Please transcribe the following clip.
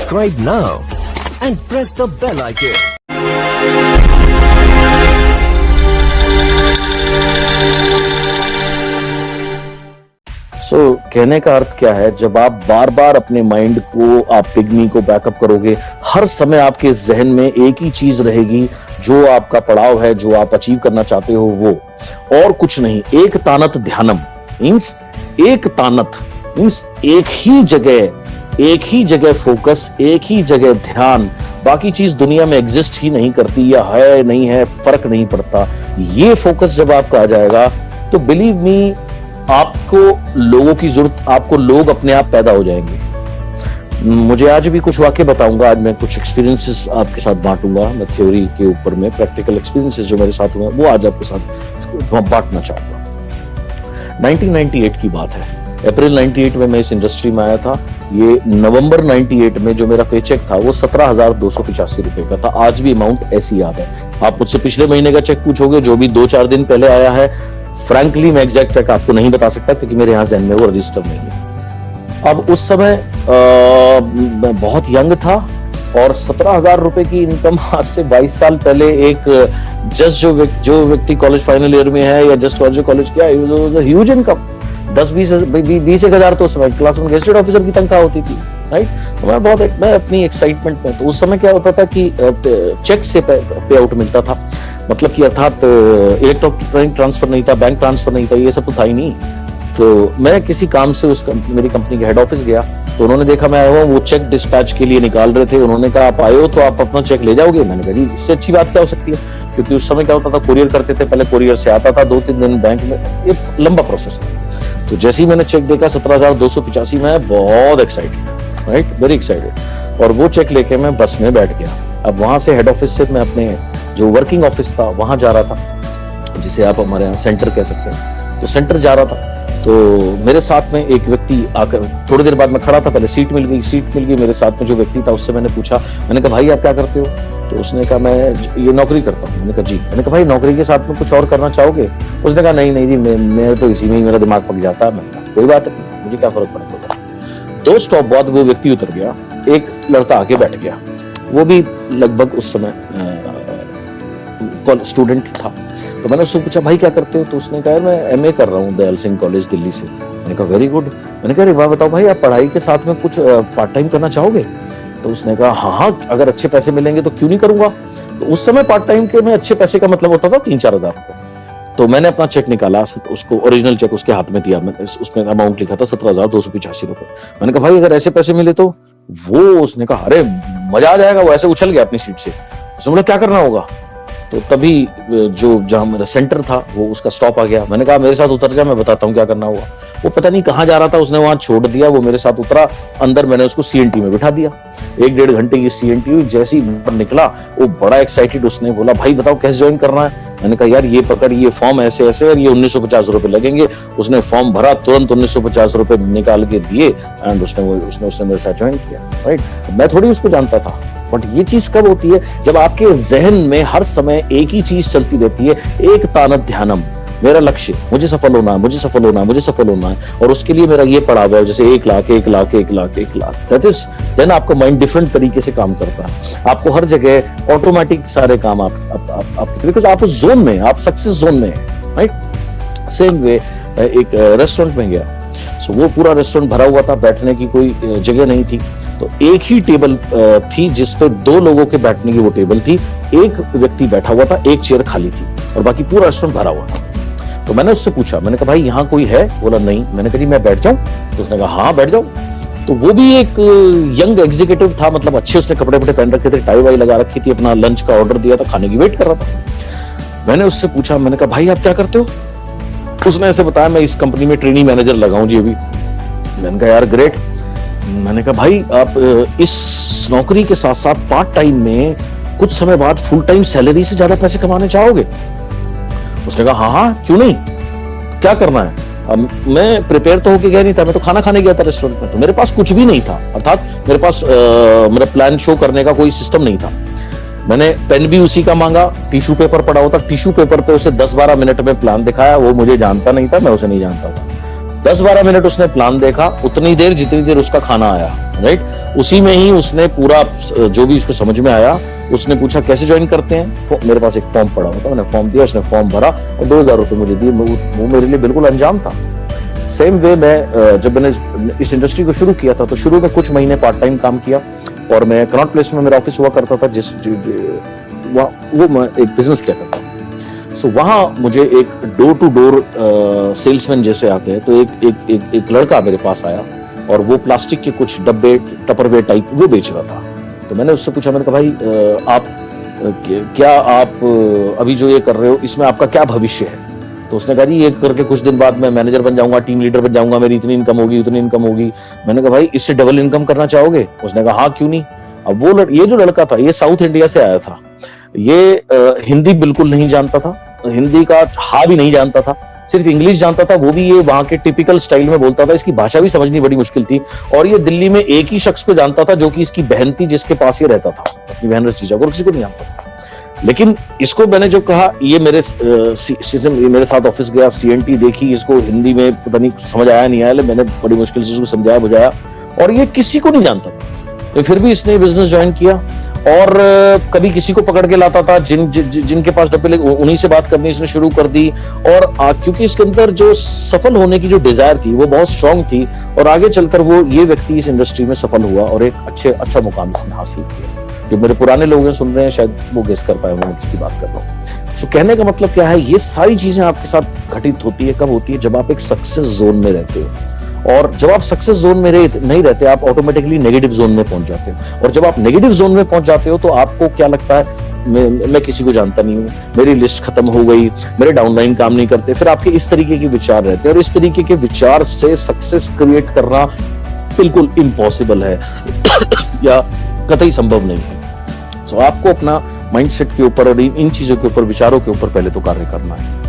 Subscribe now and press the bell icon. कहने का अर्थ क्या है, जब आप बार बार अपने माइंड को, आप पिग्मी को बैकअप करोगे, हर समय आपके जहन में एक ही चीज रहेगी, जो आपका पड़ाव है, जो आप अचीव करना चाहते हो, वो और कुछ नहीं। एक तानत ध्यानम मीन्स एक तानत मीन्स एक ही जगह फोकस, एक ही जगह ध्यान। बाकी चीज दुनिया में एग्जिस्ट ही नहीं करती, या है नहीं है फर्क नहीं पड़ता। ये फोकस जब आपका आ जाएगा तो बिलीव मी, आपको लोगों की जरूरत, आपको लोग अपने आप पैदा हो जाएंगे। मुझे आज भी कुछ वाक्य बताऊंगा, आज मैं कुछ एक्सपीरियंसेस आपके साथ बांटूंगा। मैं थ्योरी के ऊपर में प्रैक्टिकल एक्सपीरियंसेस जो मेरे साथ हुए वो आज आपके साथ बांटना चाहूंगा। 1998 की बात है, अप्रैल 98 में मैं इस इंडस्ट्री में आया था। ये नवंबर 98 में जो मेरा पेचेक था वो 17,285 रुपए का था। आज भी अमाउंट ऐसी याद है। आप मुझसे पिछले महीने का चेक पूछोगे जो भी 2-4 दिन पहले आया है, फ्रैंकली मैं एग्जैक्ट चेक आपको नहीं बता सकता क्योंकि मेरे यहाँ जहन में वो रजिस्टर नहीं है। अब उस समय मैं बहुत यंग था और 17,000 रुपए की इनकम आज से 22 साल पहले एक जस्ट जो व्यक्ति कॉलेज फाइनल ईयर में है या जस्ट कॉलेज किया, ह्यूज इनकम। 10-20 हजार तो उस समय क्लास में गेस्टेड ऑफिसर की तनख्वाह होती थी, राइट। तो मैं अपनी एक्साइटमेंट में, तो उस समय क्या होता था कि चेक से पे आउट मिलता था, मतलब कि अर्थात इलेक्ट्रॉनिक ट्रांसफर नहीं था, बैंक ट्रांसफर नहीं था, ये सब तो था ही नहीं। तो मैं किसी काम से मेरी कंपनी के हेड ऑफिस गया, तो उन्होंने देखा मैं आया हुआ, वो चेक डिस्पैच के लिए निकाल रहे थे। उन्होंने कहा आप आए हो तो आप अपना चेक ले जाओगे। मैंने कहा जी इससे अच्छी बात क्या हो सकती है, क्योंकि उस समय क्या होता था, कुरियर करते थे, पहले कुरियर से आता था, 2-3 दिन बैंक में, ये लंबा प्रोसेस था। तो जैसे ही मैंने चेक देखा 17,285 में, बहुत एक्साइटेड, राइट, वेरी एक्साइटेड। और वो चेक लेके मैं बस में बैठ गया। अब वहां से हेड ऑफिस से मैं अपने जो वर्किंग ऑफिस था वहां जा रहा था, जिसे आप हमारे यहाँ सेंटर कह सकते हैं। तो सेंटर जा रहा था, तो मेरे साथ में एक व्यक्ति आकर, थोड़ी देर बाद मैं खड़ा था, पहले सीट मिल गई मेरे साथ में जो व्यक्ति था, उससे मैंने पूछा, मैंने कहा भाई आप क्या करते हो? तो उसने कहा मैं ये नौकरी करता हूँ। मैंने कहा जी। मैंने कहा भाई नौकरी के साथ में कुछ और करना चाहोगे? उसने कहा नहीं जी, मैं तो इसी में ही मेरा दिमाग पक जाता है। मैंने कहा कोई बात नहीं, मुझे क्या फर्क पड़ेगा। 2 स्टॉप बाद वो व्यक्ति उतर गया, एक लड़का आके बैठ गया, वो भी लगभग उस समय स्टूडेंट था। तो मैंने उससे पूछा भाई क्या करते हो? तो उसने कहा मैं एमए कर रहा हूँ दयाल सिंह कॉलेज दिल्ली से। मैंने कहा वेरी गुड। मैंने कहा अरे वाह, बताओ भाई आप पढ़ाई के साथ में कुछ पार्ट टाइम करना चाहोगे? तो उसने कहा हाँ, अगर अच्छे पैसे मिलेंगे तो क्यों नहीं करूंगा। तो उस समय पार्ट टाइम के में अच्छे पैसे का मतलब होता था 3-4 हजार रुपए। तो मैंने अपना चेक निकाला, उसको ओरिजिनल चेक उसके हाथ में दिया, मैंने उसमें अमाउंट लिखा था 17,285 रुपए। मैंने कहा भाई अगर ऐसे पैसे मिले तो? वो उसने कहा अरे मजा आ जाएगा। वो ऐसे उछल गया अपनी सीट से। उसने बोला क्या करना होगा? तो तभी जहां मेरा सेंटर था वो उसका स्टॉप आ गया। मैंने कहा मेरे साथ उतर जा, मैं बताता हूँ क्या करना होगा। वो पता नहीं कहाँ जा रहा था, उसने वहां छोड़ दिया, वो मेरे साथ उतरा अंदर, मैंने उसको सीएनटी में बिठा दिया। 1-1.5 घंटे की सीएनटी हुई। जैसे ही ऊपर निकला वो बड़ा एक्साइटेड, उसने बोला भाई बताओ कैसे ज्वाइन करना है? मैंने कहा यार ये पकड़, ये फॉर्म ऐसे ऐसे और ये 1950 रुपए लगेंगे। उसने फॉर्म भरा, तुरंत 1950 रुपए निकाल के दिए एंड उसने मेरे साथ ज्वाइन किया, राइट। मैं थोड़ी उसको जानता था, बट ये चीज कब होती है? जब आपके जहन में हर समय एक ही चीज चलती रहती है, एक तानत ध्यानम, मेरा लक्ष्य, मुझे सफल होना है, मुझे सफल होना है, मुझे सफल होना है, और उसके लिए मेरा ये पड़ा हुआ है, जैसे 1 लाख, दैट इज देन आपका माइंड डिफरेंट तरीके से काम करता है। आपको हर जगह ऑटोमेटिक सारे काम बिकॉज आप उस जोन में, आप सक्सेस जोन में है, राइट। सेम वे एक रेस्टोरेंट में गया, सो वो पूरा रेस्टोरेंट भरा हुआ था, बैठने की कोई जगह नहीं थी। तो एक ही टेबल थी जिसपे 2 लोगों के बैठने की वो टेबल थी। एक व्यक्ति बैठा हुआ था, एक चेयर खाली थी और बाकी पूरा रेस्टोरेंट भरा हुआ था। तो मैंने उससे पूछा, मैंने कहा भाई यहाँ कोई है? बोला नहीं। मैंने कहा जी मैं बैठ जाऊं? तो उसने कहा हाँ बैठ जाओ। तो वो भी एक यंग एग्जीक्यूटिव था, मतलब अच्छे उसने कपड़े पहन रखे थे, टाई वाई लगा रखी थी, अपना लंच का ऑर्डर दिया था, खाने की वेट कर रहा था। मैंने उससे पूछा, मैंने कहा भाई आप क्या करते हो? उसने ऐसे बताया मैं इस कंपनी में ट्रेनिंग मैनेजर लगा हूं जी अभी। मैंने कहा यार ग्रेट। मैंने कहा भाई आप इस नौकरी के साथ साथ पार्ट टाइम में कुछ समय बाद फुल टाइम सैलरी से ज्यादा पैसे कमाने चाहोगे? उसने कहा हाँ क्यों नहीं, क्या करना है? अब मैं प्रिपेयर तो होके गया नहीं था, मैं तो खाना खाने गया था रेस्टोरेंट में, तो मेरे पास कुछ भी नहीं था, अर्थात मेरे पास मेरा प्लान शो करने का कोई सिस्टम नहीं था। मैंने पेन भी उसी का मांगा, टिश्यू पेपर पड़ा हुआ था, टिश्यू पेपर पे उसे 10-12 मिनट में प्लान दिखाया। वो मुझे जानता नहीं था, मैं उसे नहीं जानता था। 10-12 मिनट उसने प्लान देखा, उतनी देर जितनी देर उसका खाना आया, राइट। उसी में ही उसने पूरा जो भी उसको समझ में आया, उसने पूछा कैसे ज्वाइन करते हैं। मेरे पास एक फॉर्म पड़ा हुआ था, मैंने फॉर्म दिया, उसने फॉर्म भरा और 2000 रुपये मुझे दिए। वो मेरे लिए बिल्कुल अनजान था। सेम वे मैं जब मैंने इस इंडस्ट्री को शुरू किया था, तो शुरू में कुछ महीने पार्ट टाइम काम किया और मैं कनॉट प्लेस में मेरा ऑफिस हुआ करता था, वो मैं एक बिजनेस किया करता था। सो वहां मुझे एक डोर टू डोर सेल्समैन जैसे आते हैं, तो एक लड़का मेरे पास आया और वो प्लास्टिक के कुछ डब्बे टपरवेयर टाइप वो बेच रहा था। तो मैंने उससे पूछा, मैंने कहा भाई आप क्या आप अभी जो ये कर रहे हो इसमें आपका क्या भविष्य है। तो उसने कहा जी ये करके कुछ दिन बाद मैं मैनेजर बन जाऊंगा, टीम लीडर बन जाऊंगा, मेरी इतनी इनकम होगी, उतनी इनकम होगी। मैंने कहा भाई इससे डबल इनकम करना चाहोगे। उसने कहा हाँ क्यों नहीं। अब ये जो लड़का था ये साउथ इंडिया से आया था, ये हिंदी बिल्कुल नहीं जानता था, हिंदी का हा भी नहीं जानता था, सिर्फ इंग्लिश जानता था, वो भी ये वहां के टिपिकल स्टाइल में बोलता था। इसकी भाषा भी समझनी बड़ी मुश्किल थी। और ये दिल्ली में एक ही शख्स को जानता था जो कि इसकी बहन थी, जिसके पास ये रहता था, अपनी बहन रशीजा को, और किसी को नहीं जानता था। लेकिन इसको मैंने जो कहा, ये मेरे साथ ऑफिस गया, सीएनटी देखी, इसको हिंदी में पता नहीं समझ आया नहीं आया, मैंने बड़ी मुश्किल से इसको समझाया बुझाया, और ये किसी को नहीं जानता था। तो फिर भी इसने बिजनेस ज्वाइन किया और कभी किसी को पकड़ के लाता था, जिनके पास डब्बे उन्हीं से बात करनी इसने शुरू कर दी। और क्योंकि इसके अंदर जो सफल होने की जो डिजायर थी वो बहुत स्ट्रांग थी, और आगे चलकर वो ये व्यक्ति इस इंडस्ट्री में सफल हुआ और एक अच्छा मुकाम इसने हासिल किया। जो मेरे पुराने लोग सुन रहे हैं शायद वो गेस कर पाए मैं किसकी बात कर रहा हूँ। तो कहने का मतलब क्या है, ये सारी चीजें आपके साथ घटित होती है। कब होती है? जब आप एक सक्सेस जोन में रहते हो। और जब आप सक्सेस जोन में नहीं रहते, आप ऑटोमेटिकली नेगेटिव जोन में पहुंच जाते हो। और जब आप नेगेटिव जोन में पहुंच जाते हो तो आपको क्या लगता है, मैं किसी को जानता नहीं हूँ, मेरी लिस्ट खत्म हो गई, मेरे डाउनलाइन काम नहीं करते। फिर आपके इस तरीके के विचार रहते हैं, और इस तरीके के विचार से सक्सेस क्रिएट करना बिल्कुल इम्पॉसिबल है या कतई संभव नहीं है। सो आपको अपना माइंडसेट के ऊपर और इन चीजों के ऊपर, विचारों के ऊपर पहले तो कार्य करना है।